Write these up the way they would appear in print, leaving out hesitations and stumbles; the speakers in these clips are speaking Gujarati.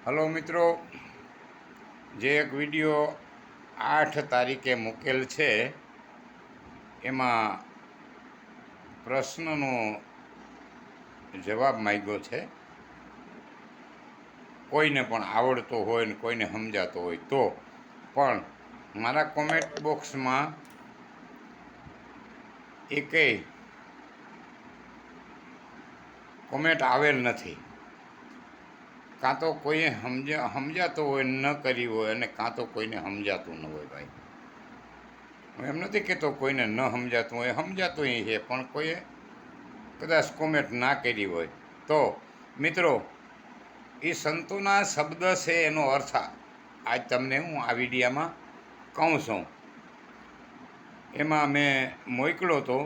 હલો મિત્રો, જે એક વિડીયો 8 તારીખે મૂકેલ છે એમાં પ્રશ્નનો જવાબ માંગ્યો છે. કોઈને પણ આવડતો હોય ને કોઈને સમજાતો હોય તો પણ મારા કોમેન્ટ બોક્સમાં એકેય કોમેન્ટ આવેલ નથી. કાં તો કોઈએ સમજાતો હોય ન કરી હોય અને કાં તો કોઈને સમજાતું ન હોય. ભાઈ, હું એમ નથી કહેતો કોઈને ન સમજાતું હોય, સમજાતું છે પણ કોઈએ કદાચ કોમેન્ટ ના કરી હોય તો મિત્રો એ સંતોના શબ્દ છે, એનો અર્થ આજ તમને હું આ વિડીયામાં કહું છું. એમાં મેં મોકલ્યો હતો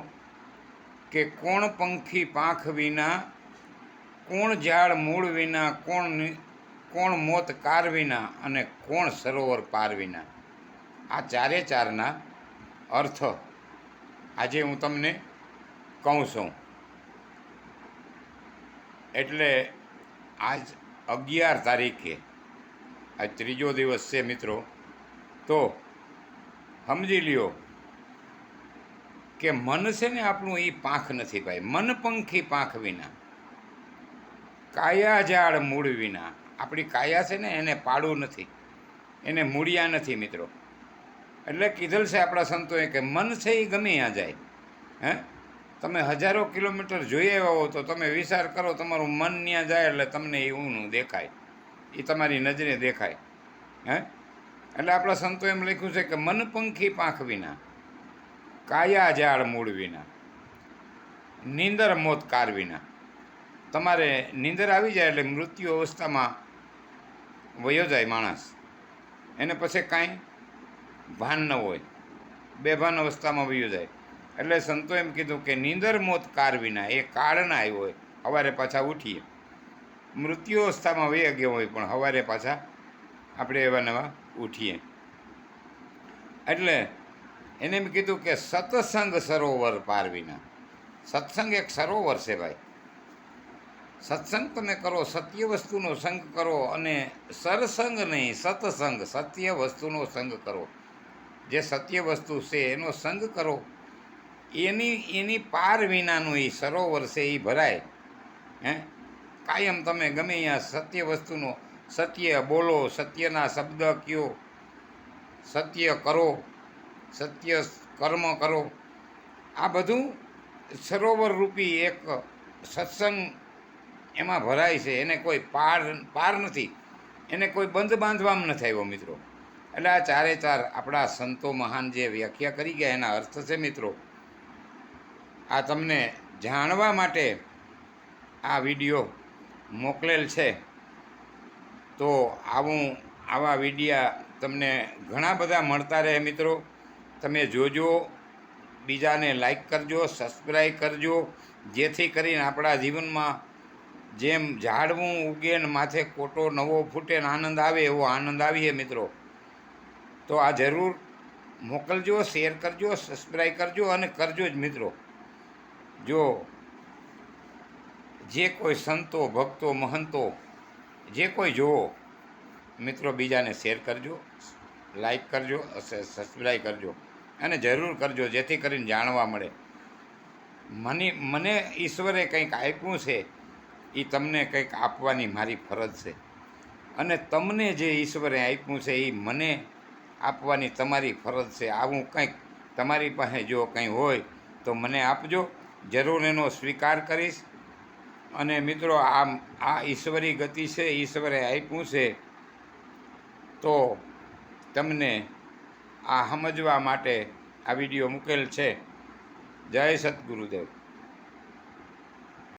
કે કોણ પંખી પાંખ વિના, કોણ ઝાડ મૂળ વિના, કોણ મોત કાર વિના અને કોણ સરોવર પાર વિના. આ ચારે ચારના અર્થ આજે હું તમને કહું છું. એટલે આજ 11 તારીખે, આજ ત્રીજો દિવસ છે મિત્રો, તો સમજી લ્યો કે મન છે ને આપણું એ પાંખ નથી ભાઈ. મન પંખી પાંખ વિના, કાયા ઝાડ મૂળ વિના. આપણી કાયા છે ને એને પાડું નથી, એને મૂળિયા નથી મિત્રો. એટલે કીધેલ છે આપણા સંતોએ કે મન છે એ ગમે ત્યાં જાય. તમે હજારો કિલોમીટર જોઈ આવ્યા હો તો તમે વિચાર કરો, તમારું મન ત્યાં જાય એટલે તમને એ ઊનું દેખાય, એ તમારી નજરે દેખાય. એટલે આપણા સંતો એમ લખ્યું છે કે મન પંખી પાંખ વિના, કાયા ઝાડ મૂળ વિના, નીંદર મોત કાર વિના. તમારે નીંદર આવી જાય એટલે મૃત્યુ અવસ્થામાં વયો જાય માણસ, એને પછી કાંઈ ભાન ન હોય, બેભાન અવસ્થામાં વયો જાય. એટલે સંતો એમ કીધું કે નીંદર મોત કાર વિના, એ કાળ ના આવ્યો હોય, સવારે પાછા ઉઠીએ. મૃત્યુ અવસ્થામાં વહી ગયો હોય પણ સવારે પાછા આપણે એવા નવા ઉઠીએ. એટલે એને એમ કીધું કે સત્સંગ સરોવર પાર વિના. સત્સંગ એક સરોવર છે ભાઈ. સત્સંગ તમે કરો, સત્ય વસ્તુનો સંગ કરો, અને સરસંગ નહીં, સત્સંગ, સત્ય વસ્તુનો સંગ કરો. જે સત્ય વસ્તુ છે એનો સંગ કરો, એની પાર વિનાનું એ સરોવર છે, એ ભરાય. કાયમ તમે ગમે ત્યાં સત્ય વસ્તુનો, સત્ય બોલો, સત્યના શબ્દ કયો, સત્ય કરો, સત્ય કર્મ કરો. આ બધું સરોવર રૂપી એક સત્સંગ એમાં ભરાય છે. એને કોઈ પાર નથી, એને કોઈ બંધ બાંધવામાં નથી આવ્યો મિત્રો. એટલે આ ચારે ચાર આપણા સંતો મહાન જે વ્યાખ્યા કરી ગયા એના અર્થ છે મિત્રો. આ તમને જાણવા માટે આ વિડીયો મોકલેલ છે. તો આવા વિડીયા તમને ઘણા બધા મળતા રહે મિત્રો. તમે જોજો, બીજાને લાઈક કરજો, સબસ્ક્રાઈબ કરજો, જેથી કરીને આપણા જીવનમાં જેમ ઝાડવું ઉગે ને માથે કોટો નવો ફૂટે ને આનંદ આવે, એવો આનંદ આવીએ મિત્રો. તો આ જરૂર મોકલજો, શેર કરજો, સબસ્ક્રાઈબ કરજો અને કરજો જ મિત્રો. જો જે કોઈ સંતો, ભક્તો, મહંતો, જે કોઈ જુઓ મિત્રો, બીજાને શેર કરજો, લાઈક કરજો, સબસ્ક્રાઈબ કરજો અને જરૂર કરજો, જેથી કરીને જાણવા મળે. મને ઈશ્વરે કંઈક આપ્યું છે, એ તમને કંઈક આપવાની મારી ફરજ છે. અને તમને જે ઈશ્વરે આપ્યું છે એ મને આપવાની તમારી ફરજ છે. આવું કંઈક તમારી પાસે જો કંઈ હોય તો મને આપજો, જરૂર એનો સ્વીકાર કરીશ. અને મિત્રો આ ઈશ્વરી ગતિ છે, ઈશ્વરે આપ્યું છે, તો તમને આ સમજવા માટે આ વિડીયો મૂકેલ છે. જય સદગુરુદેવ.